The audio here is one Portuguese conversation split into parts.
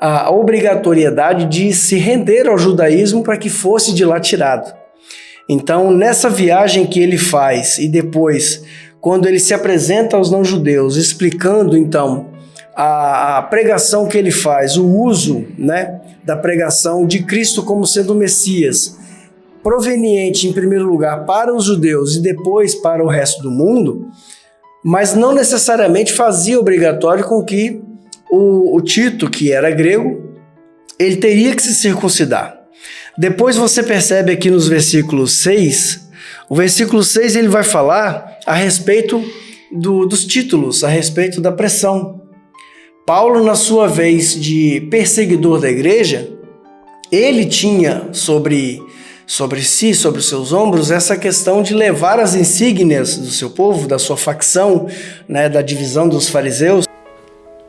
a obrigatoriedade de se render ao judaísmo para que fosse de lá tirado. Então, nessa viagem que ele faz e depois, quando ele se apresenta aos não-judeus, explicando então a pregação que ele faz, o uso, da pregação de Cristo como sendo o Messias, proveniente em primeiro lugar para os judeus e depois para o resto do mundo, mas não necessariamente fazia obrigatório com que o Tito, que era grego, ele teria que se circuncidar. Depois você percebe aqui nos versículos 6, o versículo 6 ele vai falar a respeito dos títulos, a respeito da pressão. Paulo, na sua vez de perseguidor da igreja, ele tinha sobre si, sobre os seus ombros, essa questão de levar as insígnias do seu povo, da sua facção, da divisão dos fariseus.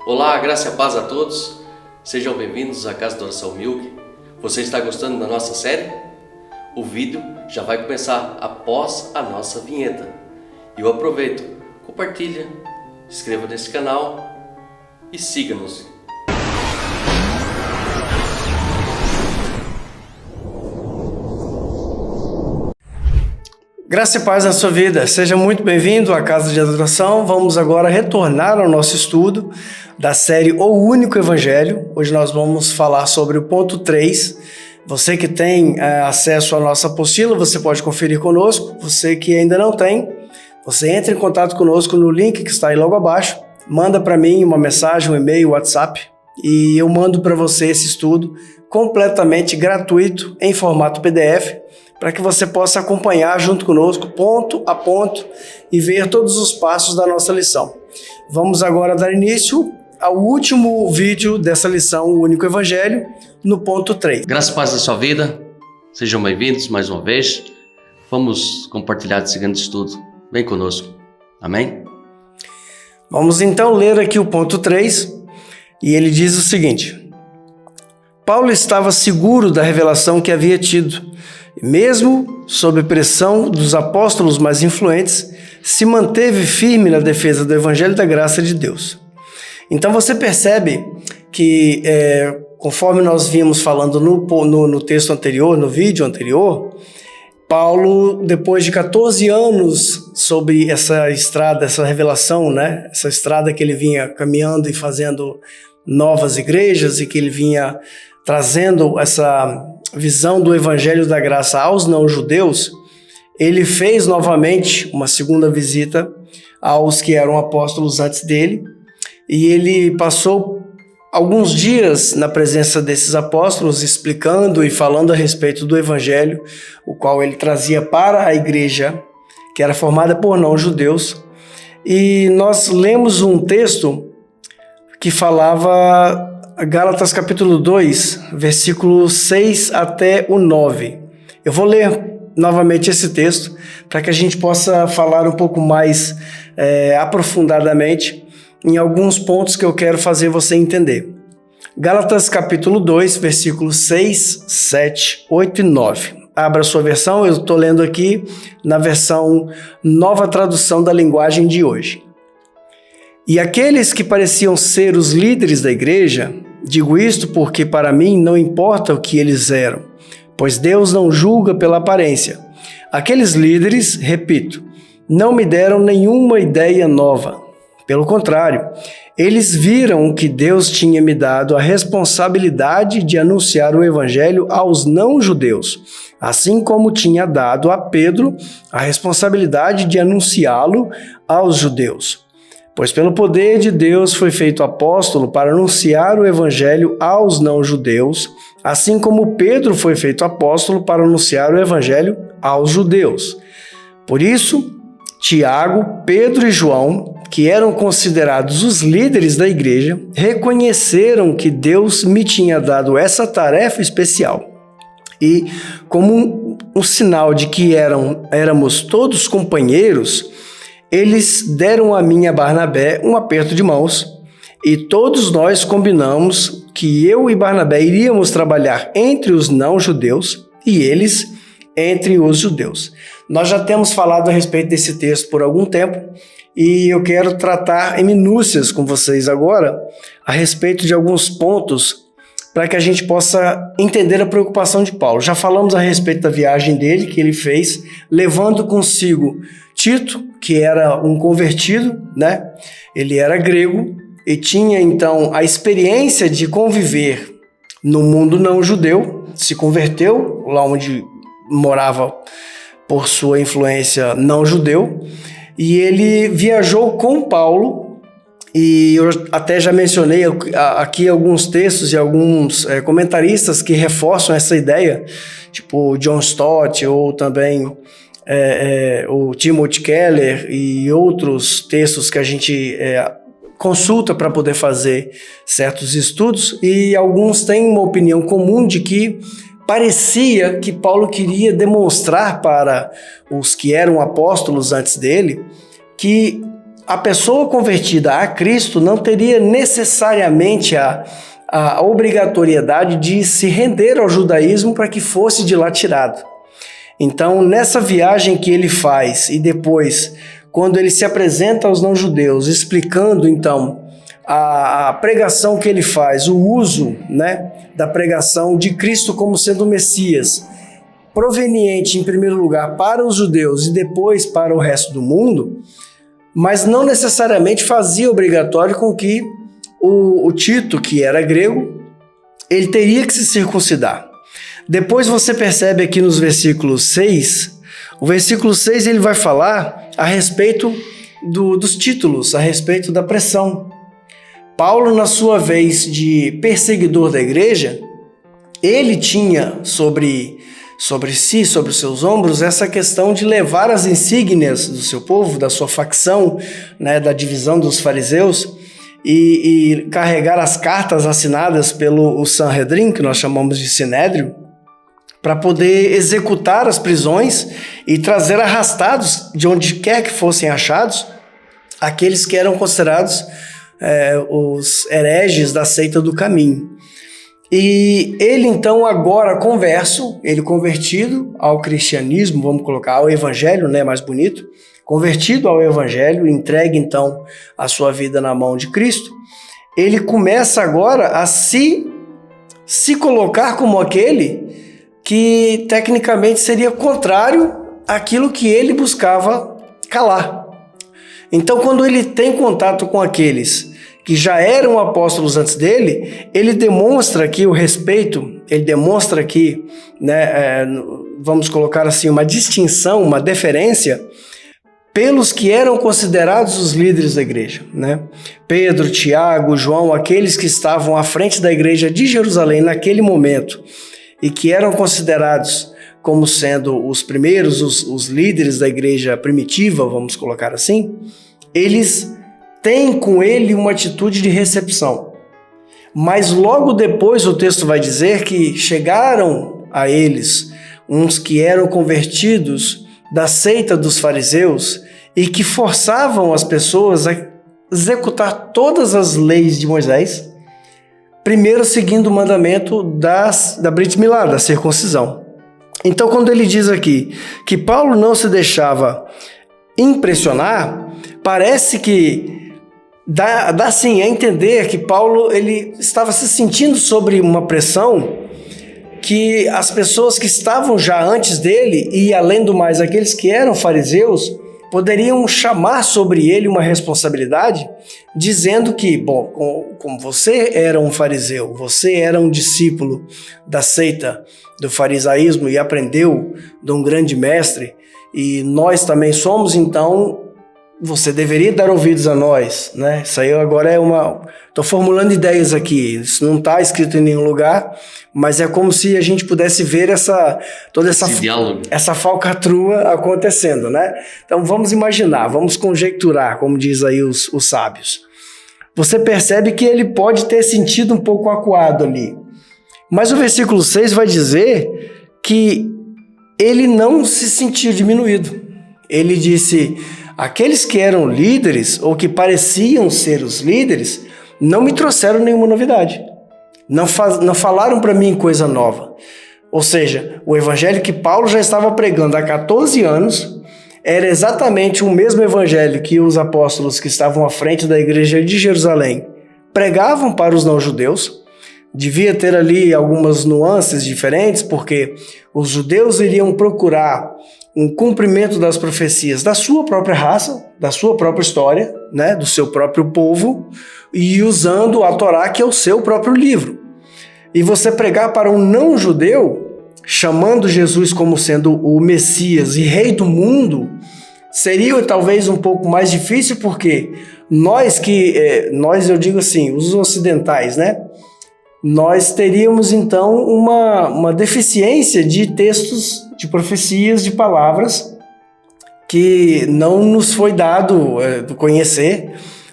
Olá, graça e a paz a todos. Sejam bem-vindos à Casa da Oração Milk. Você está gostando da nossa série? O vídeo já vai começar após a nossa vinheta. E eu aproveito, compartilha, inscreva nesse canal e siga-nos. Graça e paz na sua vida. Seja muito bem-vindo à Casa de Adoração. Vamos agora retornar ao nosso estudo da série O Único Evangelho. Hoje nós vamos falar sobre o ponto 3. Você que tem acesso à nossa apostila, você pode conferir conosco. Você que ainda não tem, você entra em contato conosco no link que está aí logo abaixo. Manda para mim uma mensagem, um e-mail, WhatsApp, e eu mando para você esse estudo completamente gratuito em formato PDF, para que você possa acompanhar junto conosco, ponto a ponto, e ver todos os passos da nossa lição. Vamos agora dar início ao último vídeo dessa lição, O Único Evangelho, no ponto 3. Graça e paz na sua vida, sejam bem-vindos mais uma vez. Vamos compartilhar esse grande estudo. Vem conosco. Amém? Vamos então ler aqui o ponto 3, e ele diz o seguinte: Paulo estava seguro da revelação que havia tido, e mesmo sob pressão dos apóstolos mais influentes, se manteve firme na defesa do Evangelho da graça de Deus. Então você percebe que, conforme nós vimos falando no texto anterior, no vídeo anterior, Paulo, depois de 14 anos sobre essa estrada, essa revelação, essa estrada que ele vinha caminhando e fazendo novas igrejas e que ele vinha trazendo essa visão do Evangelho da Graça aos não-judeus, ele fez novamente uma segunda visita aos que eram apóstolos antes dele, e ele passou alguns dias na presença desses apóstolos, explicando e falando a respeito do Evangelho, o qual ele trazia para a igreja, que era formada por não-judeus. E nós lemos um texto que falava Gálatas capítulo 2, versículo 6 até o 9. Eu vou ler novamente esse texto para que a gente possa falar um pouco mais aprofundadamente em alguns pontos que eu quero fazer você entender. Gálatas capítulo 2, versículos 6, 7, 8 e 9. Abra a sua versão, eu estou lendo aqui na versão Nova Tradução da Linguagem de hoje. E aqueles que pareciam ser os líderes da igreja, digo isto porque para mim não importa o que eles eram, pois Deus não julga pela aparência. Aqueles líderes, repito, não me deram nenhuma ideia nova. Pelo contrário, eles viram que Deus tinha me dado a responsabilidade de anunciar o Evangelho aos não-judeus, assim como tinha dado a Pedro a responsabilidade de anunciá-lo aos judeus. Pois pelo poder de Deus foi feito apóstolo para anunciar o Evangelho aos não-judeus, assim como Pedro foi feito apóstolo para anunciar o Evangelho aos judeus. Por isso, Tiago, Pedro e João, que eram considerados os líderes da igreja, reconheceram que Deus me tinha dado essa tarefa especial. E, como um sinal de que éramos todos companheiros, eles deram a mim e a Barnabé um aperto de mãos, e todos nós combinamos que eu e Barnabé iríamos trabalhar entre os não-judeus e eles entre os judeus. Nós já temos falado a respeito desse texto por algum tempo, e eu quero tratar em minúcias com vocês agora a respeito de alguns pontos para que a gente possa entender a preocupação de Paulo. Já falamos a respeito da viagem dele, que ele fez, levando consigo Tito, que era um convertido, né? Ele era grego e tinha, então, a experiência de conviver no mundo não judeu, se converteu lá onde morava por sua influência não judeu, e ele viajou com Paulo. E eu até já mencionei aqui alguns textos e alguns comentaristas que reforçam essa ideia, tipo John Stott ou também o Timothy Keller e outros textos que a gente consulta para poder fazer certos estudos, e alguns têm uma opinião comum de que parecia que Paulo queria demonstrar para os que eram apóstolos antes dele que a pessoa convertida a Cristo não teria necessariamente a obrigatoriedade de se render ao judaísmo para que fosse de lá tirado. Então, nessa viagem que ele faz e depois, quando ele se apresenta aos não-judeus, explicando então a pregação que ele faz, o uso, né, da pregação de Cristo como sendo o Messias, proveniente em primeiro lugar para os judeus e depois para o resto do mundo, mas não necessariamente fazia obrigatório com que o Tito, que era grego, ele teria que se circuncidar. Depois você percebe aqui nos versículos 6, o versículo 6 ele vai falar a respeito dos títulos, a respeito da pressão. Paulo, na sua vez de perseguidor da igreja, ele tinha sobre si, sobre os seus ombros, essa questão de levar as insígnias do seu povo, da sua facção, né, da divisão dos fariseus, e carregar as cartas assinadas pelo Sanhedrin, que nós chamamos de Sinédrio, para poder executar as prisões e trazer arrastados, de onde quer que fossem achados, aqueles que eram considerados os hereges da seita do caminho. E ele então agora ele convertido ao cristianismo, vamos colocar ao evangelho, né, mais bonito, convertido ao evangelho, entregue então a sua vida na mão de Cristo, ele começa agora a se colocar como aquele que tecnicamente seria contrário àquilo que ele buscava calar. Então, quando ele tem contato com aqueles que já eram apóstolos antes dele, ele demonstra aqui o respeito, ele demonstra aqui, né, vamos colocar assim, uma distinção, uma deferência pelos que eram considerados os líderes da igreja, né? Pedro, Tiago, João, aqueles que estavam à frente da igreja de Jerusalém naquele momento e que eram considerados como sendo os primeiros, os líderes da igreja primitiva, vamos colocar assim, eles tem com ele uma atitude de recepção. Mas logo depois o texto vai dizer que chegaram a eles uns que eram convertidos da seita dos fariseus e que forçavam as pessoas a executar todas as leis de Moisés, primeiro seguindo o mandamento da Brit Milá, da circuncisão. Então, quando ele diz aqui que Paulo não se deixava impressionar, parece que dá sim a entender que Paulo ele estava se sentindo sobre uma pressão que as pessoas que estavam já antes dele e, além do mais, aqueles que eram fariseus, poderiam chamar sobre ele uma responsabilidade, dizendo que, bom, como você era um fariseu, você era um discípulo da seita do farisaísmo e aprendeu de um grande mestre, e nós também somos, então você deveria dar ouvidos a nós, né? Isso aí agora estou formulando ideias aqui, isso não está escrito em nenhum lugar, mas é como se a gente pudesse ver toda essa falcatrua acontecendo, né? Então vamos imaginar, vamos conjecturar, como diz aí os sábios. Você percebe que ele pode ter sentido um pouco acuado ali, mas o versículo 6 vai dizer que ele não se sentiu diminuído. Ele disse: aqueles que eram líderes, ou que pareciam ser os líderes, não me trouxeram nenhuma novidade. Não falaram para mim coisa nova. Ou seja, o evangelho que Paulo já estava pregando há 14 anos era exatamente o mesmo evangelho que os apóstolos que estavam à frente da igreja de Jerusalém pregavam para os não-judeus, devia ter ali algumas nuances diferentes, porque os judeus iriam procurar um cumprimento das profecias da sua própria raça, da sua própria história, né, do seu próprio povo, e usando a Torá, que é o seu próprio livro. E você pregar para um não-judeu, chamando Jesus como sendo o Messias e rei do mundo, seria talvez um pouco mais difícil, porque nós, eu digo assim, os ocidentais, né? Nós teríamos então uma deficiência de textos, de profecias, de palavras que não nos foi dado conhecer.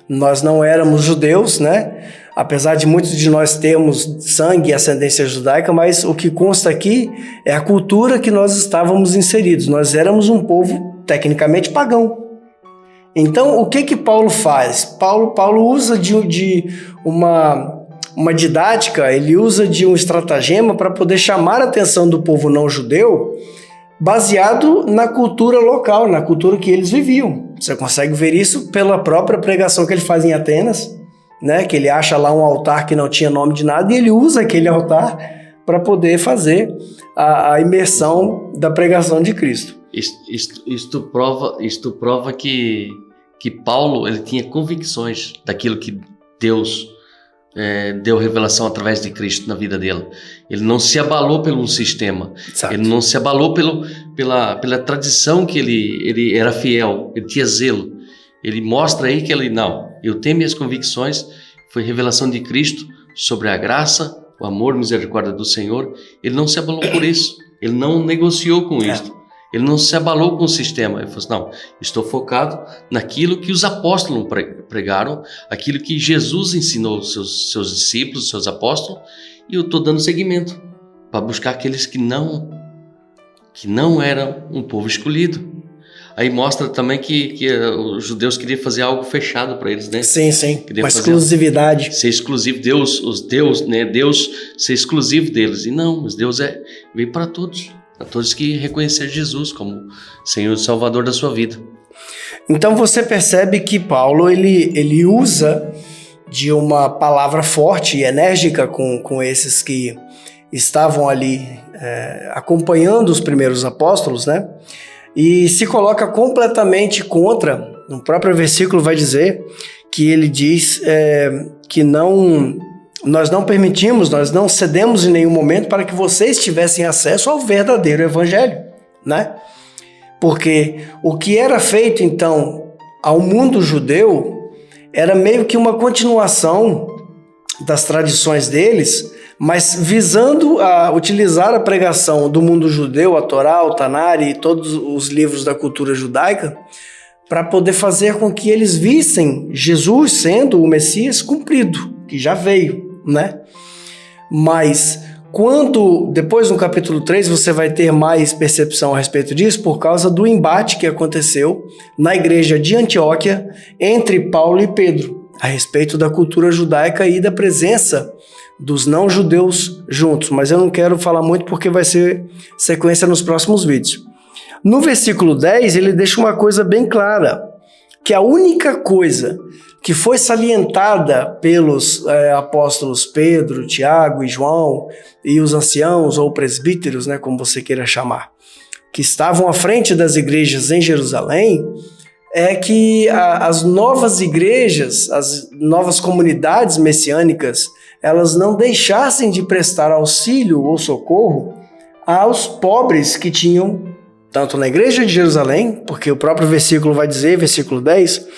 Nós não éramos judeus, né? Apesar de muitos de nós termos sangue e ascendência judaica, mas o que consta aqui é a cultura que nós estávamos inseridos. Nós éramos um povo tecnicamente pagão. Então, o que Paulo faz? Paulo usa de uma didática, ele usa de um estratagema para poder chamar a atenção do povo não judeu, baseado na cultura local, na cultura que eles viviam. Você consegue ver isso pela própria pregação que ele faz em Atenas, né? Que ele acha lá um altar que não tinha nome de nada e ele usa aquele altar para poder fazer a imersão da pregação de Cristo. Isto prova que Paulo ele tinha convicções daquilo que Deus deu revelação através de Cristo na vida dele. Ele não se abalou pelo sistema. Exato. Ele não se abalou pela tradição que ele era fiel, ele tinha zelo. Ele mostra aí que eu tenho minhas convicções, foi revelação de Cristo sobre a graça, o amor, a misericórdia do Senhor. Ele não se abalou por isso, ele não negociou com isso. Ele não se abalou com o sistema. Ele falou assim, não, estou focado naquilo que os apóstolos pregaram, aquilo que Jesus ensinou seus discípulos, seus apóstolos, e eu estou dando seguimento para buscar aqueles que não eram um povo escolhido. Aí mostra também que os judeus queriam fazer algo fechado para eles, né? Sim, uma exclusividade. Ser exclusivo, Deus ser exclusivo deles. E não, mas Deus veio para todos. A todos que reconhecer Jesus como Senhor e Salvador da sua vida. Então você percebe que Paulo ele usa de uma palavra forte e enérgica com esses que estavam ali acompanhando os primeiros apóstolos, né? E se coloca completamente contra. No próprio versículo vai dizer que ele diz que nós não permitimos, nós não cedemos em nenhum momento para que vocês tivessem acesso ao verdadeiro evangelho, né? Porque o que era feito, então, ao mundo judeu era meio que uma continuação das tradições deles, mas visando a utilizar a pregação do mundo judeu, a Torá, o Tanar e todos os livros da cultura judaica, para poder fazer com que eles vissem Jesus sendo o Messias cumprido, que já veio, né? Mas depois no capítulo 3 você vai ter mais percepção a respeito disso por causa do embate que aconteceu na igreja de Antioquia entre Paulo e Pedro a respeito da cultura judaica e da presença dos não-judeus juntos, mas eu não quero falar muito porque vai ser sequência nos próximos vídeos. No versículo 10 ele deixa uma coisa bem clara, que a única coisa que foi salientada pelos apóstolos Pedro, Tiago e João e os anciãos ou presbíteros, né, como você queira chamar, que estavam à frente das igrejas em Jerusalém, é que as novas igrejas, as novas comunidades messiânicas, elas não deixassem de prestar auxílio ou socorro aos pobres que tinham, tanto na igreja de Jerusalém, porque o próprio versículo vai dizer, versículo 10,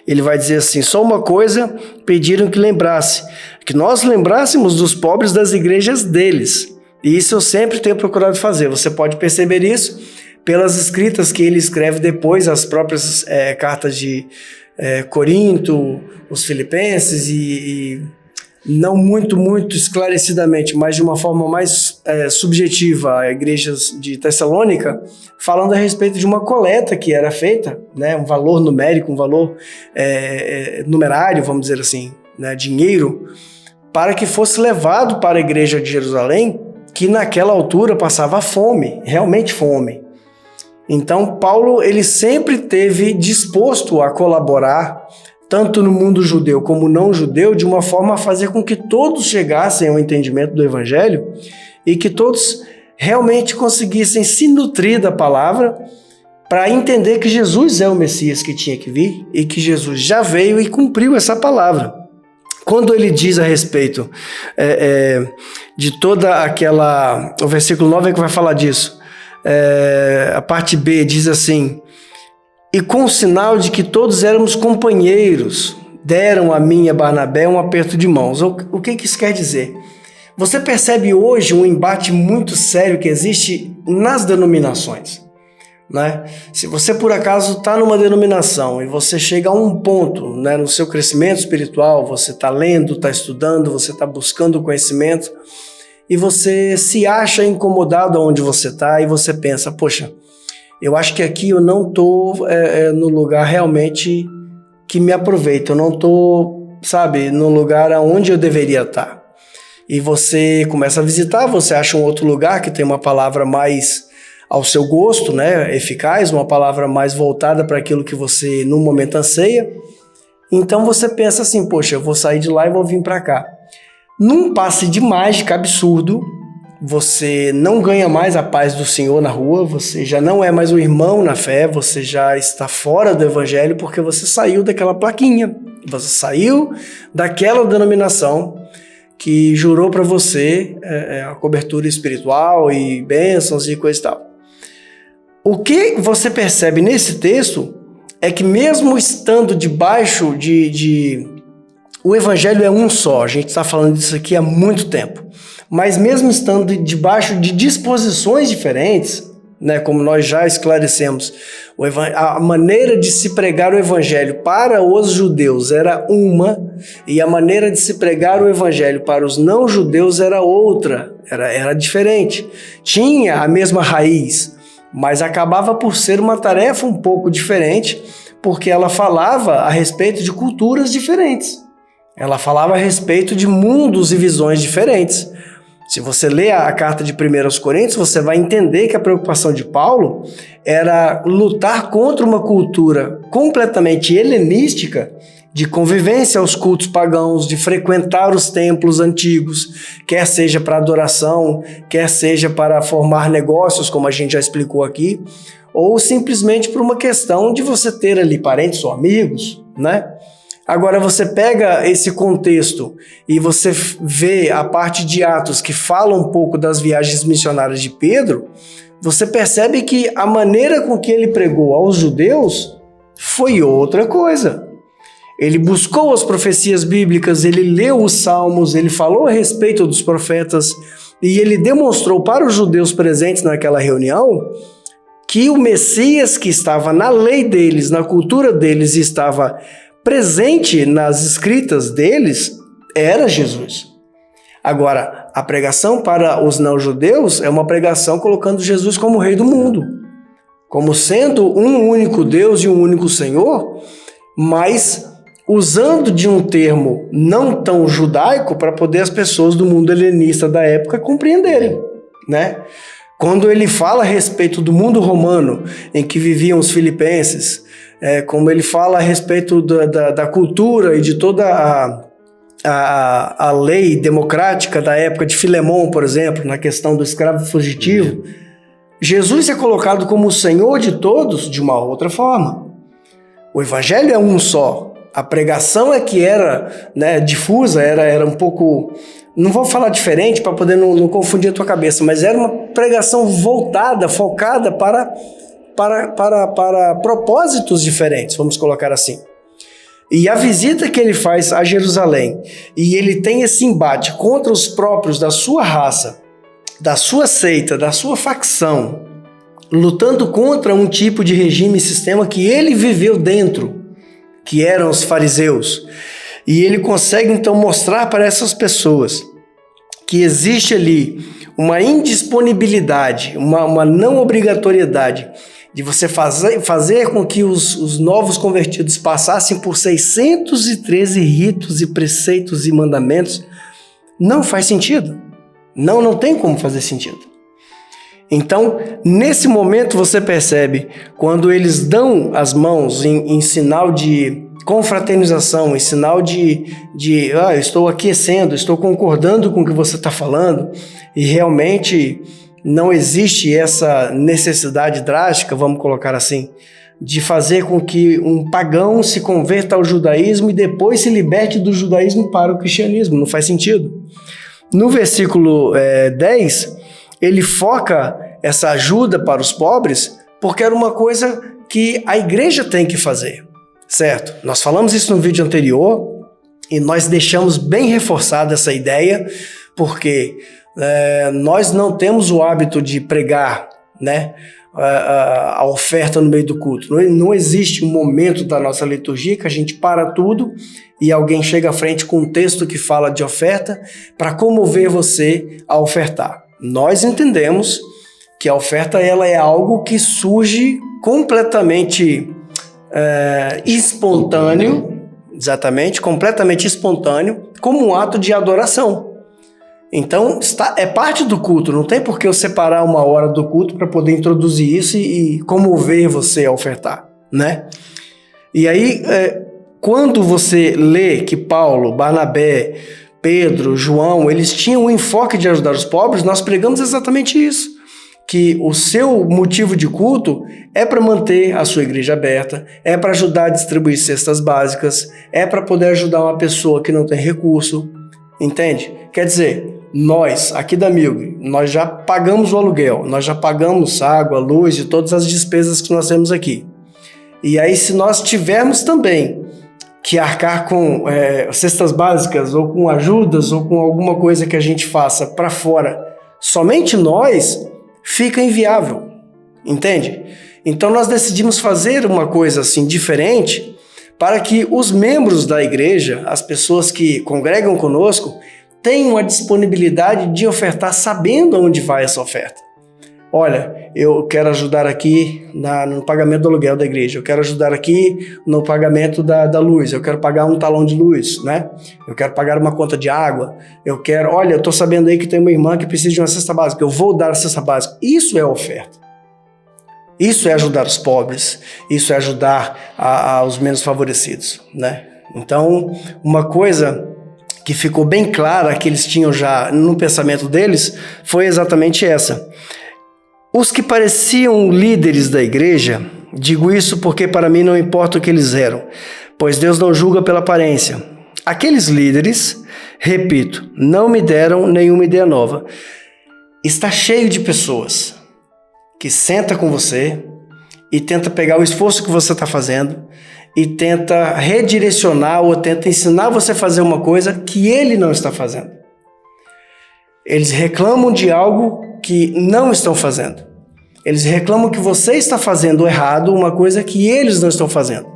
ele vai dizer assim, só uma coisa pediram que lembrasse, que nós lembrássemos dos pobres das igrejas deles. E isso eu sempre tenho procurado fazer. Você pode perceber isso pelas escritas que ele escreve depois, as próprias cartas de Corinto, os Filipenses e não muito esclarecidamente, mas de uma forma mais subjetiva, a igrejas de Tessalônica, falando a respeito de uma coleta que era feita, né, um valor numérico, um valor numerário, vamos dizer assim, né, dinheiro, para que fosse levado para a igreja de Jerusalém, que naquela altura passava fome, realmente fome. Então, Paulo ele sempre esteve disposto a colaborar tanto no mundo judeu como não judeu, de uma forma a fazer com que todos chegassem ao entendimento do Evangelho e que todos realmente conseguissem se nutrir da palavra para entender que Jesus é o Messias que tinha que vir e que Jesus já veio e cumpriu essa palavra. Quando ele diz a respeito de toda aquela... O versículo 9 é que vai falar disso. A parte B diz assim: e com o sinal de que todos éramos companheiros, deram a mim e a Barnabé um aperto de mãos. O que isso quer dizer? Você percebe hoje um embate muito sério que existe nas denominações, né? Se você por acaso está numa denominação e você chega a um ponto, né, no seu crescimento espiritual, você está lendo, está estudando, você está buscando conhecimento e você se acha incomodado onde você está e você pensa, poxa, eu acho que aqui eu não estou no lugar realmente que me aproveita, eu não estou, sabe, no lugar onde eu deveria estar. E você começa a visitar, você acha um outro lugar que tem uma palavra mais ao seu gosto, né, eficaz, uma palavra mais voltada para aquilo que você no momento anseia. Então você pensa assim, poxa, eu vou sair de lá e vou vir para cá. Num passe de mágica absurdo, você não ganha mais a paz do Senhor na rua, você já não é mais um irmão na fé, você já está fora do Evangelho porque você saiu daquela plaquinha, você saiu daquela denominação que jurou para você a cobertura espiritual e bênçãos e coisa e tal. O que você percebe nesse texto é que mesmo estando debaixo o Evangelho é um só, a gente está falando disso aqui há muito tempo. Mas mesmo estando debaixo de disposições diferentes, né, como nós já esclarecemos, a maneira de se pregar o Evangelho para os judeus era uma, e a maneira de se pregar o Evangelho para os não-judeus era outra, era diferente. Tinha a mesma raiz, mas acabava por ser uma tarefa um pouco diferente, porque ela falava a respeito de culturas diferentes. Ela falava a respeito de mundos e visões diferentes. Se você lê a carta de 1 Coríntios, você vai entender que a preocupação de Paulo era lutar contra uma cultura completamente helenística, de convivência aos cultos pagãos, de frequentar os templos antigos, quer seja para adoração, quer seja para formar negócios, como a gente já explicou aqui, ou simplesmente por uma questão de você ter ali parentes ou amigos, né? Agora você pega esse contexto e você vê a parte de Atos que fala um pouco das viagens missionárias de Pedro, você percebe que a maneira com que ele pregou aos judeus foi outra coisa. Ele buscou as profecias bíblicas, ele leu os salmos, ele falou a respeito dos profetas e ele demonstrou para os judeus presentes naquela reunião que o Messias que estava na lei deles, na cultura deles e estava presente nas escritas deles era Jesus. Agora, a pregação para os não-judeus é uma pregação colocando Jesus como rei do mundo, como sendo um único Deus e um único Senhor, mas usando de um termo não tão judaico para poder as pessoas do mundo helenista da época compreenderem, né? Quando ele fala a respeito do mundo romano em que viviam os filipenses, como ele fala a respeito da cultura e de toda a lei democrática da época de Filemon, por exemplo, na questão do escravo fugitivo, Jesus é colocado como o Senhor de todos de uma outra forma. O Evangelho é um só. A pregação é que era, né, difusa, era um pouco... Não vou falar diferente para poder não confundir a tua cabeça, mas era uma pregação voltada, focada para propósitos diferentes, vamos colocar assim. E a visita que ele faz a Jerusalém, e ele tem esse embate contra os próprios da sua raça, da sua seita, da sua facção, lutando contra um tipo de regime e sistema que ele viveu dentro, que eram os fariseus. E ele consegue então mostrar para essas pessoas que existe ali uma indisponibilidade, uma não obrigatoriedade de você fazer com que os novos convertidos passassem por 613 ritos e preceitos e mandamentos, não faz sentido. Não tem como fazer sentido. Então, nesse momento você percebe, quando eles dão as mãos em sinal de confraternização, em sinal eu estou aquecendo, estou concordando com o que você está falando, e realmente não existe essa necessidade drástica, vamos colocar assim, de fazer com que um pagão se converta ao judaísmo e depois se liberte do judaísmo para o cristianismo. Não faz sentido. No versículo 10, ele foca essa ajuda para os pobres porque era uma coisa que a igreja tem que fazer, certo? Nós falamos isso no vídeo anterior e nós deixamos bem reforçada essa ideia porque nós não temos o hábito de pregar, né? A oferta no meio do culto. Não existe um momento da nossa liturgia que a gente para tudo e alguém chega à frente com um texto que fala de oferta para comover você a ofertar. Nós entendemos que a oferta ela é algo que surge completamente espontâneo, exatamente, completamente espontâneo, como um ato de adoração. Então, é parte do culto, não tem por que eu separar uma hora do culto para poder introduzir isso e comover você a ofertar, né? E aí, quando você lê que Paulo, Barnabé, Pedro, João, eles tinham o enfoque de ajudar os pobres, nós pregamos exatamente isso, que o seu motivo de culto é para manter a sua igreja aberta, é para ajudar a distribuir cestas básicas, é para poder ajudar uma pessoa que não tem recurso, entende? Quer dizer, nós, aqui da Milg, nós já pagamos o aluguel, nós já pagamos água, luz e todas as despesas que nós temos aqui. E aí, se nós tivermos também que arcar com cestas básicas, ou com ajudas, ou com alguma coisa que a gente faça para fora, somente nós, fica inviável, entende? Então, nós decidimos fazer uma coisa assim diferente para que os membros da igreja, as pessoas que congregam conosco, tenham a disponibilidade de ofertar sabendo onde vai essa oferta. Olha, eu quero ajudar aqui no pagamento do aluguel da igreja, eu quero ajudar aqui no pagamento da luz, eu quero pagar um talão de luz, né? Eu quero pagar uma conta de água, olha, eu estou sabendo aí que tem uma irmã que precisa de uma cesta básica, eu vou dar a cesta básica. Isso é oferta. Isso é ajudar os pobres, isso é ajudar os menos favorecidos, né? Então, uma coisa que ficou bem clara que eles tinham já no pensamento deles foi exatamente essa. Os que pareciam líderes da igreja, digo isso porque para mim não importa o que eles eram, pois Deus não julga pela aparência. Aqueles líderes, repito, não me deram nenhuma ideia nova. Está cheio de pessoas que senta com você e tenta pegar o esforço que você está fazendo e tenta redirecionar ou tenta ensinar você a fazer uma coisa que ele não está fazendo. Eles reclamam de algo que não estão fazendo. Eles reclamam que você está fazendo errado uma coisa que eles não estão fazendo.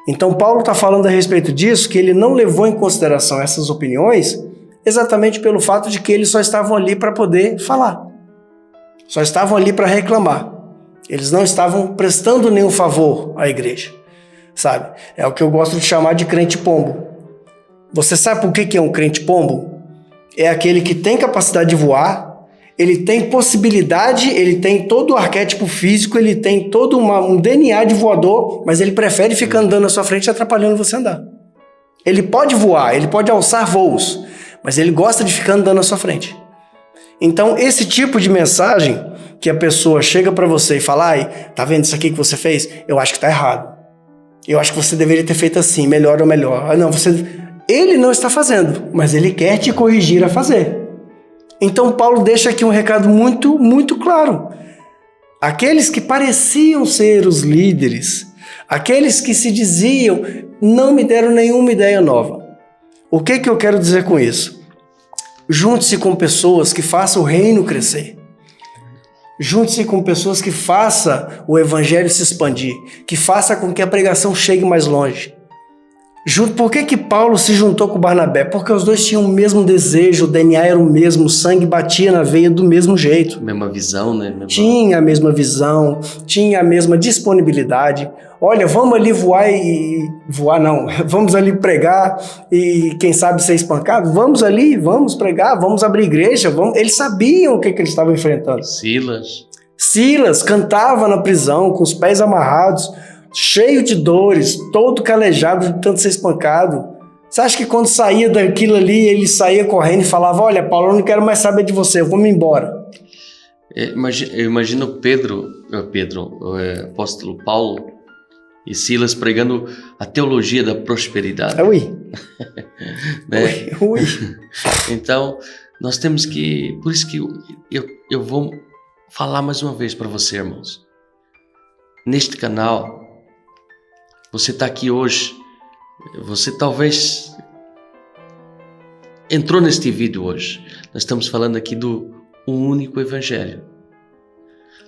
Então Paulo está falando a respeito disso, que ele não levou em consideração essas opiniões exatamente pelo fato de que eles só estavam ali para poder falar. Só estavam ali para reclamar. Eles não estavam prestando nenhum favor à igreja. Sabe? É o que eu gosto de chamar de crente pombo. Você sabe por que é um crente pombo? É aquele que tem capacidade de voar, ele tem possibilidade, ele tem todo o arquétipo físico, ele tem todo um DNA de voador, mas ele prefere ficar andando na sua frente e atrapalhando você andar. Ele pode voar, ele pode alçar voos, mas ele gosta de ficar andando na sua frente. Então, esse tipo de mensagem que a pessoa chega para você e fala, ai, tá vendo isso aqui que você fez? Eu acho que tá errado. Eu acho que você deveria ter feito assim, melhor ou melhor. Ah, não, ele não está fazendo, mas ele quer te corrigir a fazer. Então Paulo deixa aqui um recado muito, muito claro. Aqueles que pareciam ser os líderes, aqueles que se diziam, não me deram nenhuma ideia nova. O que eu quero dizer com isso? Junte-se com pessoas que façam o reino crescer. Junte-se com pessoas que façam o evangelho se expandir, que faça com que a pregação chegue mais longe. Por que Paulo se juntou com Barnabé? Porque os dois tinham o mesmo desejo, o DNA era o mesmo, o sangue batia na veia do mesmo jeito. Mesma visão, né? Tinha a mesma visão, tinha a mesma disponibilidade. Olha, vamos ali vamos ali pregar e quem sabe ser espancado? Vamos ali, vamos pregar, vamos abrir igreja. Eles sabiam o que eles estavam enfrentando. Silas cantava na prisão com os pés amarrados. cheio de dores, todo calejado de tanto ser espancado. Você acha que quando saía daquilo ali, ele saía correndo e falava: olha, Paulo, eu não quero mais saber de você, eu vou me embora? Eu imagino Pedro, apóstolo Paulo e Silas pregando a teologia da prosperidade. Ui. Né? Ui. Então, nós temos que... Por isso que eu vou falar mais uma vez para você, irmãos. Neste canal, você está aqui hoje, você talvez entrou neste vídeo hoje. Nós estamos falando aqui do único evangelho.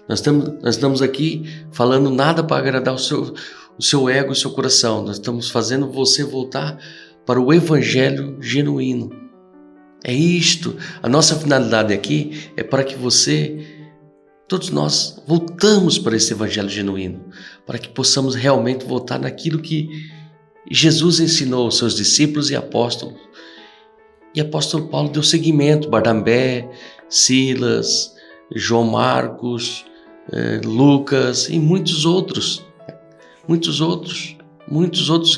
Nós estamos aqui falando nada para agradar o seu ego, o seu coração. Nós estamos fazendo você voltar para o evangelho genuíno. É isto. A nossa finalidade aqui é para que todos nós, voltamos para esse evangelho genuíno, para que possamos realmente voltar naquilo que Jesus ensinou aos seus discípulos e apóstolos. E apóstolo Paulo deu seguimento, Barnabé, Silas, João Marcos, Lucas e muitos outros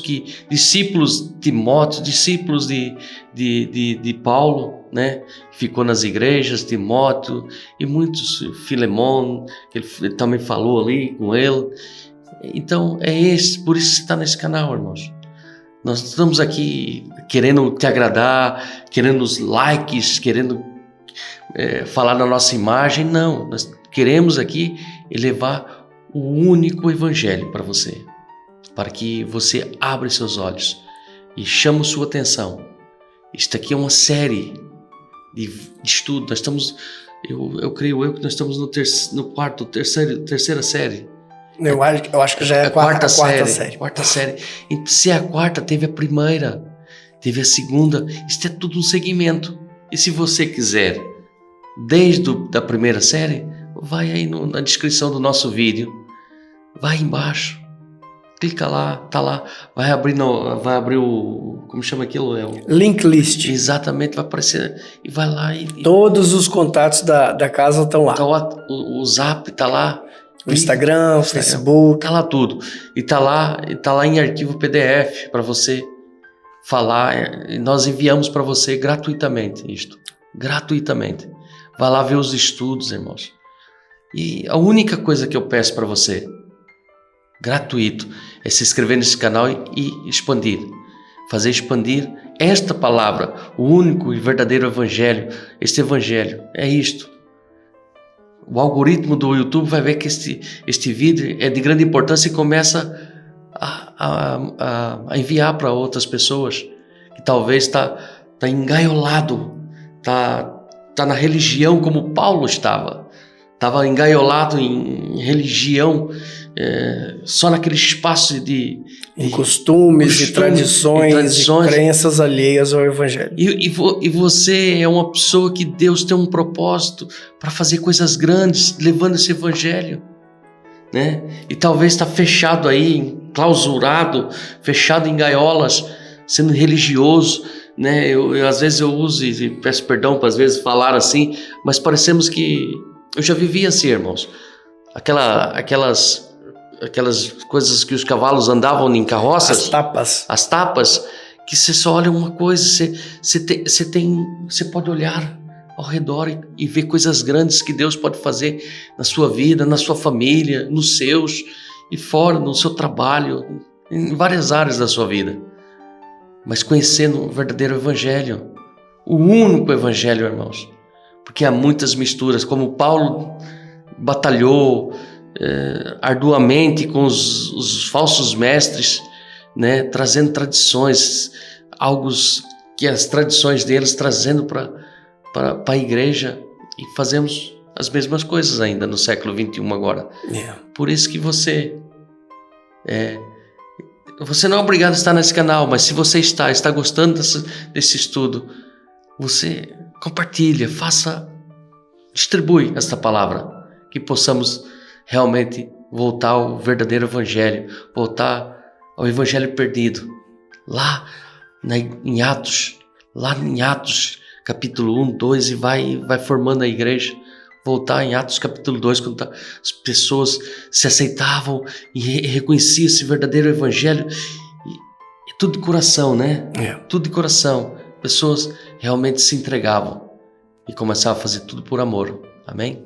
que discípulos de Timóteo, discípulos de Paulo, né? Ficou nas igrejas, Timóteo e muitos, Filemão, que ele também falou ali com ele. Então por isso que está nesse canal, irmãos. Nós estamos aqui querendo te agradar, querendo os likes, querendo falar na nossa imagem. Não, nós queremos aqui elevar o único evangelho para você, para que você abra seus olhos e chame sua atenção. Isto aqui é uma série de estudo. Nós estamos, eu creio que nós estamos terceira série. Eu acho que já é a quarta série. Quarta série. E se é a quarta, teve a primeira, teve a segunda. Isto é tudo um segmento. E se você quiser, desde a primeira série, vai aí na descrição do nosso vídeo. Vai embaixo. Clica lá, tá lá. Vai abrir o... Como chama aquilo? Link list. Exatamente, vai aparecer. E vai lá e... Todos os contatos da casa estão lá. Tá lá, o Zap tá lá. O Instagram, o Facebook. Tá lá tudo. E tá lá em arquivo PDF para você falar. E nós enviamos para você gratuitamente isto. Gratuitamente. Vai lá ver os estudos, irmãos. E a única coisa que eu peço para você, gratuito, é se inscrever nesse canal e expandir. Fazer expandir esta palavra, o único e verdadeiro evangelho. Este evangelho é isto. O algoritmo do YouTube vai ver que este vídeo é de grande importância e começa a enviar para outras pessoas que talvez está engaiolado, tá na religião como Paulo estava engaiolado em religião, só naquele espaço em costumes e tradições e crenças alheias ao evangelho. E você é uma pessoa que Deus tem um propósito para fazer coisas grandes, levando esse evangelho, né? E talvez está fechado aí, enclausurado, fechado em gaiolas, sendo religioso, né? Eu às vezes eu uso e peço perdão para às vezes falar assim, mas parecemos que eu já vivi assim, irmãos. Aquelas coisas que os cavalos andavam em carroças. As tapas, que você só olha uma coisa, você pode olhar ao redor e ver coisas grandes que Deus pode fazer na sua vida, na sua família, nos seus e fora, no seu trabalho, em várias áreas da sua vida. Mas conhecendo o verdadeiro evangelho, o único evangelho, irmãos. Porque há muitas misturas, como Paulo batalhou arduamente com os falsos mestres, né, trazendo tradições, algo que as tradições deles trazendo para a igreja, e fazemos as mesmas coisas ainda no século XXI agora. Por isso que você não é obrigado a estar nesse canal, mas se você está gostando desse estudo, você compartilha, distribui esta palavra, que possamos realmente voltar ao verdadeiro evangelho, voltar ao evangelho perdido, lá em Atos capítulo 1, 2, e vai formando a igreja, voltar em Atos capítulo 2, quando as pessoas se aceitavam e reconheciam esse verdadeiro evangelho. E tudo de coração, né? Tudo de coração. Pessoas realmente se entregavam e começavam a fazer tudo por amor. Amém?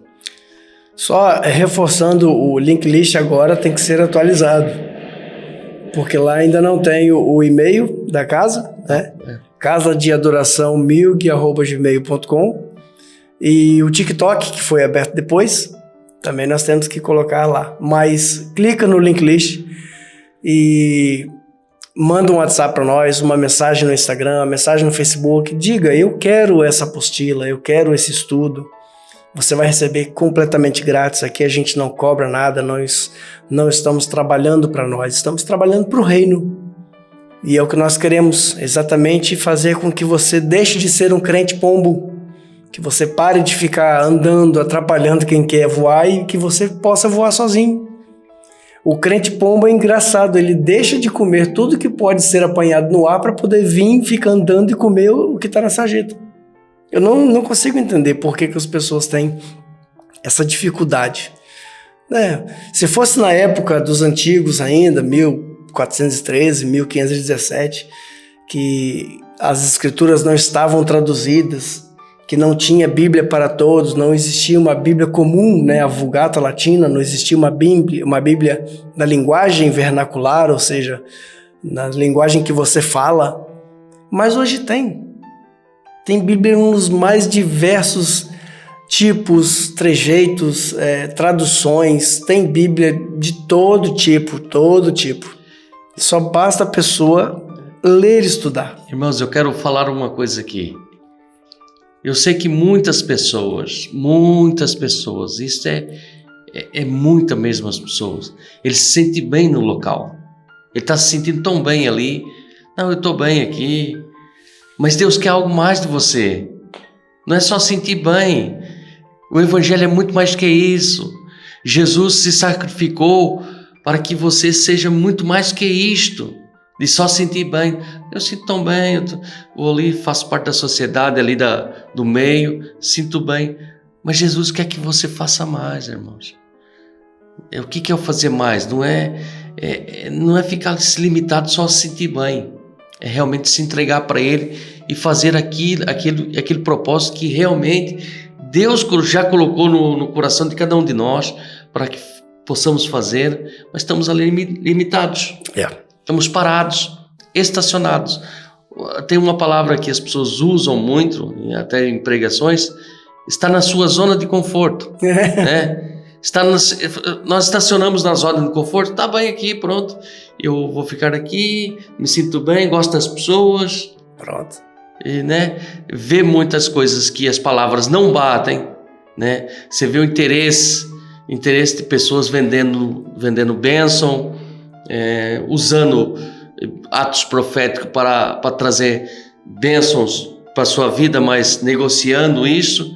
Só reforçando, o link list agora tem que ser atualizado, porque lá ainda não tem o e-mail da casa, né? Casa de Adoração milk@gmail.com, e o TikTok, que foi aberto depois, também nós temos que colocar lá. Mas clica no link list e manda um WhatsApp para nós, uma mensagem no Instagram, uma mensagem no Facebook, diga: eu quero essa apostila, eu quero esse estudo. Você vai receber completamente grátis. Aqui a gente não cobra nada, nós não estamos trabalhando para nós, estamos trabalhando para o reino. E é o que nós queremos, exatamente fazer com que você deixe de ser um crente pombo, que você pare de ficar andando, atrapalhando quem quer voar e que você possa voar sozinho. O crente pombo é engraçado, ele deixa de comer tudo que pode ser apanhado no ar para poder vir, ficar andando e comer o que está na sarjeta. Eu não consigo entender por que as pessoas têm essa dificuldade. Se fosse na época dos antigos ainda, 1413, 1517, que as escrituras não estavam traduzidas, que não tinha Bíblia para todos, não existia uma Bíblia comum, a Vulgata Latina, não existia uma Bíblia na linguagem vernacular, ou seja, na linguagem que você fala. Mas hoje tem Bíblia nos mais diversos tipos, trejeitos, traduções, tem Bíblia de todo tipo. Só basta a pessoa ler e estudar. Irmãos, eu quero falar uma coisa aqui. Eu sei que muitas pessoas, isso é muita mesmo as pessoas, ele se sente bem no local, ele está se sentindo tão bem ali, não, eu estou bem aqui, mas Deus quer algo mais de você, não é só sentir bem, o evangelho é muito mais que isso, Jesus se sacrificou para que você seja muito mais que isto, de só sentir bem. Eu sinto tão bem, eu vou ali, faço parte da sociedade ali do meio, sinto bem, mas Jesus quer que você faça mais, irmãos. O que é o fazer mais? Não é ficar limitado só a sentir bem, é realmente se entregar para Ele e fazer aquele propósito que realmente Deus já colocou no coração de cada um de nós para que possamos fazer, mas estamos ali limitados. Estamos parados, estacionados. Tem uma palavra que as pessoas usam muito, até em pregações, está na sua zona de conforto. Né? Nós estacionamos na zona de conforto, está bem aqui, pronto. Eu vou ficar aqui, me sinto bem, gosto das pessoas. Pronto. E, vê muitas coisas que as palavras não batem. Né? Você vê o interesse de pessoas vendendo bênção, usando atos proféticos para trazer bênçãos para a sua vida, mas negociando isso,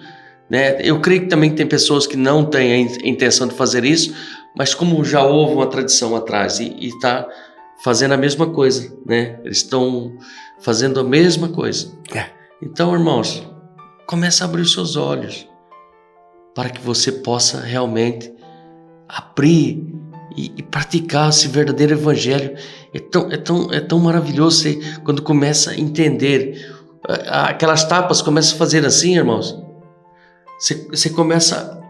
né? Eu creio que também tem pessoas que não têm a intenção de fazer isso, mas como já houve uma tradição atrás e está fazendo a mesma coisa, né? Eles estão fazendo a mesma coisa. Então, irmãos, comece a abrir os seus olhos para que você possa realmente abrir e praticar esse verdadeiro evangelho. É tão maravilhoso você, quando começa a entender, aquelas tapas começam a fazer assim, irmãos, você começa,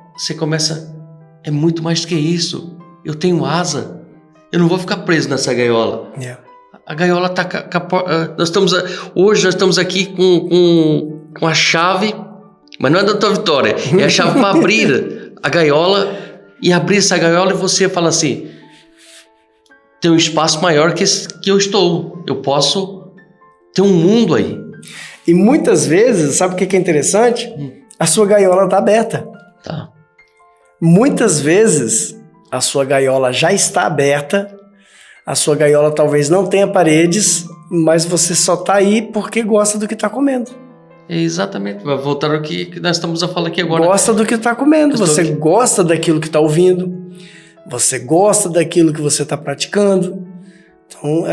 é muito mais que isso. Eu tenho asa, eu não vou ficar preso nessa gaiola. A gaiola está, hoje nós estamos aqui com a chave, mas não é da tua vitória, é a chave para abrir a gaiola, e abrir essa gaiola, e você fala assim: tem um espaço maior que eu estou, eu posso ter um mundo aí. E muitas vezes, sabe o que é interessante? A sua gaiola está aberta. Tá. Muitas vezes a sua gaiola já está aberta, a sua gaiola talvez não tenha paredes, mas você só está aí porque gosta do que está comendo. Exatamente, vai voltar ao que nós estamos a falar aqui agora. Gosta do que está comendo, você gosta daquilo que está ouvindo, você gosta daquilo que você está praticando. Então,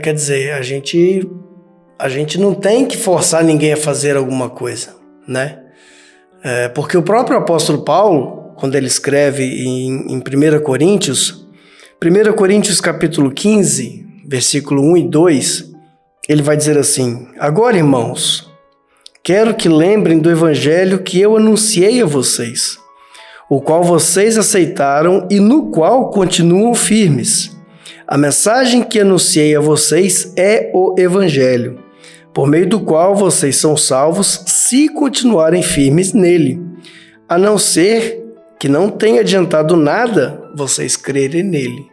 quer dizer, a gente não tem que forçar ninguém a fazer alguma coisa, né? Porque o próprio apóstolo Paulo, quando ele escreve em 1 Coríntios, 1 Coríntios capítulo 15, versículo 1 e 2, ele vai dizer assim: agora, irmãos, quero que lembrem do evangelho que eu anunciei a vocês, o qual vocês aceitaram e no qual continuam firmes. A mensagem que anunciei a vocês é o evangelho, por meio do qual vocês são salvos se continuarem firmes nele, a não ser que não tenha adiantado nada vocês crerem nele.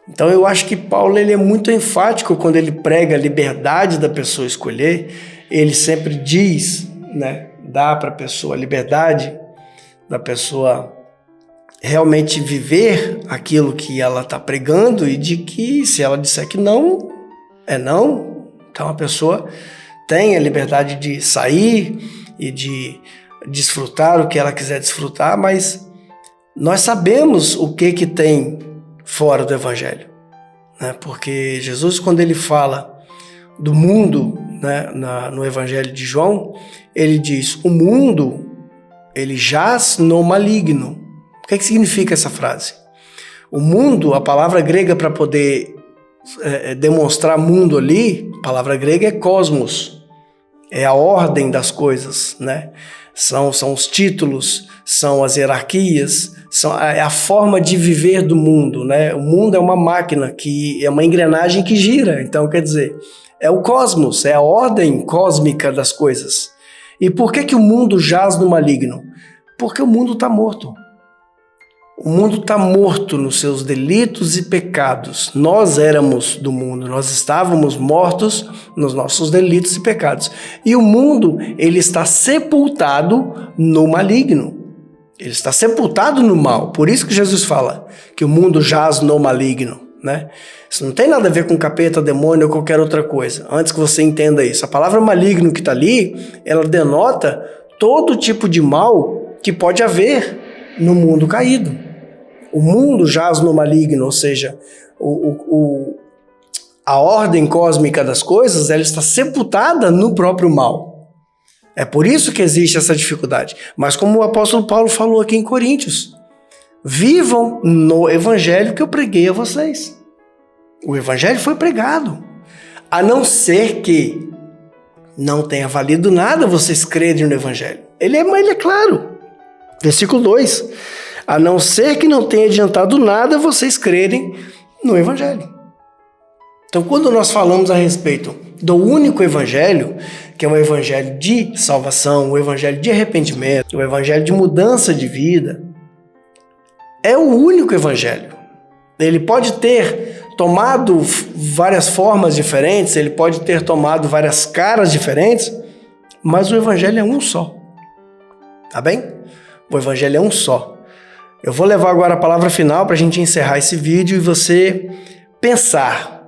Então eu acho que Paulo ele é muito enfático quando ele prega a liberdade da pessoa escolher. Ele sempre diz, dá para a pessoa a liberdade da pessoa realmente viver aquilo que ela está pregando e de que se ela disser que não, é não. Então a pessoa tem a liberdade de sair e de desfrutar o que ela quiser desfrutar, mas nós sabemos o que tem fora do evangelho, porque Jesus, quando ele fala do mundo, no evangelho de João, ele diz: o mundo ele jaz no maligno. O que significa essa frase? O mundo, a palavra grega para poder demonstrar mundo ali, a palavra grega é cosmos, é a ordem das coisas, São os títulos, são as hierarquias, é a forma de viver do mundo, O mundo é uma máquina, é uma engrenagem que gira, então quer dizer, é o cosmos, é a ordem cósmica das coisas. E por que o mundo jaz no maligno? Porque o mundo está morto. O mundo está morto nos seus delitos e pecados. Nós éramos do mundo, nós estávamos mortos nos nossos delitos e pecados. E o mundo, ele está sepultado no maligno. Ele está sepultado no mal. Por isso que Jesus fala que o mundo jaz no maligno, Isso não tem nada a ver com capeta, demônio ou qualquer outra coisa. Antes que você entenda isso. A palavra maligno que está ali, ela denota todo tipo de mal que pode haver no mundo caído. O mundo jaz no maligno, ou seja, a ordem cósmica das coisas, ela está sepultada no próprio mal. É por isso que existe essa dificuldade. Mas como o apóstolo Paulo falou aqui em Coríntios, vivam no evangelho que eu preguei a vocês. O evangelho foi pregado. A não ser que não tenha valido nada vocês crerem no evangelho. Ele é claro. Versículo 2. A não ser que não tenha adiantado nada vocês crerem no evangelho. Então, quando nós falamos a respeito do único evangelho, que é o evangelho de salvação, o evangelho de arrependimento, o evangelho de mudança de vida, é o único evangelho. Ele pode ter tomado várias formas diferentes, ele pode ter tomado várias caras diferentes, mas o evangelho é um só. Tá bem? O evangelho é um só. Eu vou levar agora a palavra final para a gente encerrar esse vídeo e você pensar.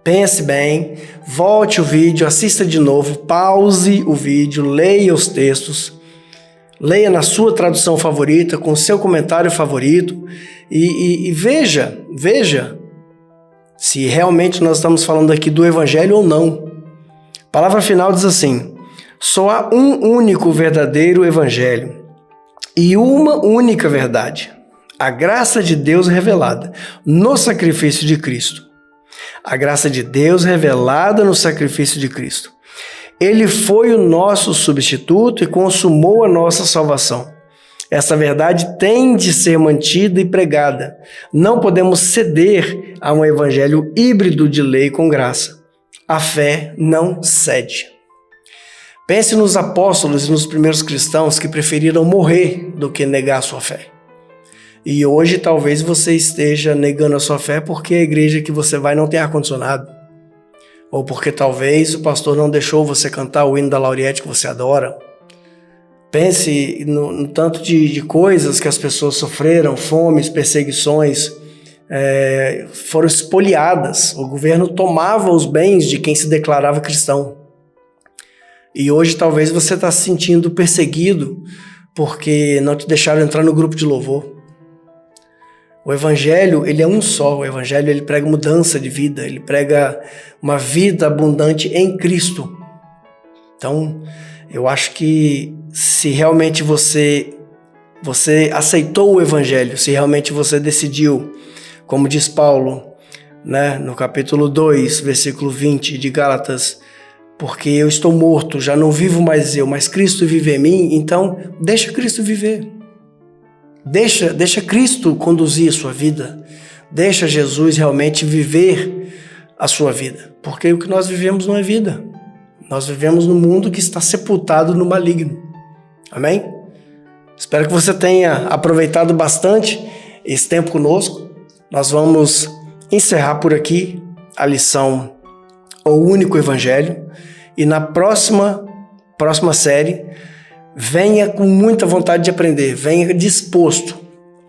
Pense bem, volte o vídeo, assista de novo, pause o vídeo, leia os textos, leia na sua tradução favorita, com o seu comentário favorito e veja se realmente nós estamos falando aqui do evangelho ou não. A palavra final diz assim: só há um único verdadeiro evangelho e uma única verdade, a graça de Deus revelada no sacrifício de Cristo. A graça de Deus revelada no sacrifício de Cristo. Ele foi o nosso substituto e consumou a nossa salvação. Essa verdade tem de ser mantida e pregada. Não podemos ceder a um evangelho híbrido de lei com graça. A fé não cede. Pense nos apóstolos e nos primeiros cristãos que preferiram morrer do que negar sua fé. E hoje talvez você esteja negando a sua fé porque a igreja que você vai não tem ar-condicionado. Ou porque talvez o pastor não deixou você cantar o hino da Lauriette que você adora. Pense no tanto de coisas que as pessoas sofreram, fomes, perseguições, foram espoliadas. O governo tomava os bens de quem se declarava cristão. E hoje talvez você está se sentindo perseguido porque não te deixaram entrar no grupo de louvor. O evangelho, ele é um só. O evangelho, ele prega mudança de vida. Ele prega uma vida abundante em Cristo. Então, Eu acho que se realmente você aceitou o Evangelho, se realmente você decidiu, como diz Paulo, né, no capítulo 2, versículo 20 de Gálatas, porque eu estou morto, já não vivo mais eu, mas Cristo vive em mim, então deixa Cristo viver. Deixa Cristo conduzir a sua vida. Deixa Jesus realmente viver a sua vida. Porque o que nós vivemos não é vida. Nós vivemos num mundo que está sepultado no maligno. Amém? Espero que você tenha aproveitado bastante esse tempo conosco. Nós vamos encerrar por aqui a lição O Único Evangelho. E na próxima série, venha com muita vontade de aprender, venha disposto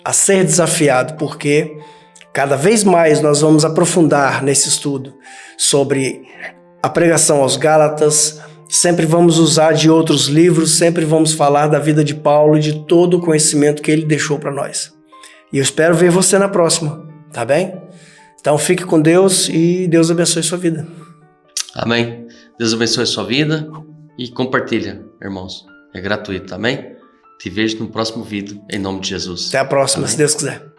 a ser desafiado, porque cada vez mais nós vamos aprofundar nesse estudo sobre a pregação aos Gálatas, sempre vamos usar de outros livros, sempre vamos falar da vida de Paulo e de todo o conhecimento que ele deixou para nós. E eu espero ver você na próxima, tá bem? Então fique com Deus e Deus abençoe sua vida. Amém. Deus abençoe a sua vida e compartilha, irmãos. É gratuito, amém? Te vejo no próximo vídeo, em nome de Jesus. Até a próxima, amém? Se Deus quiser.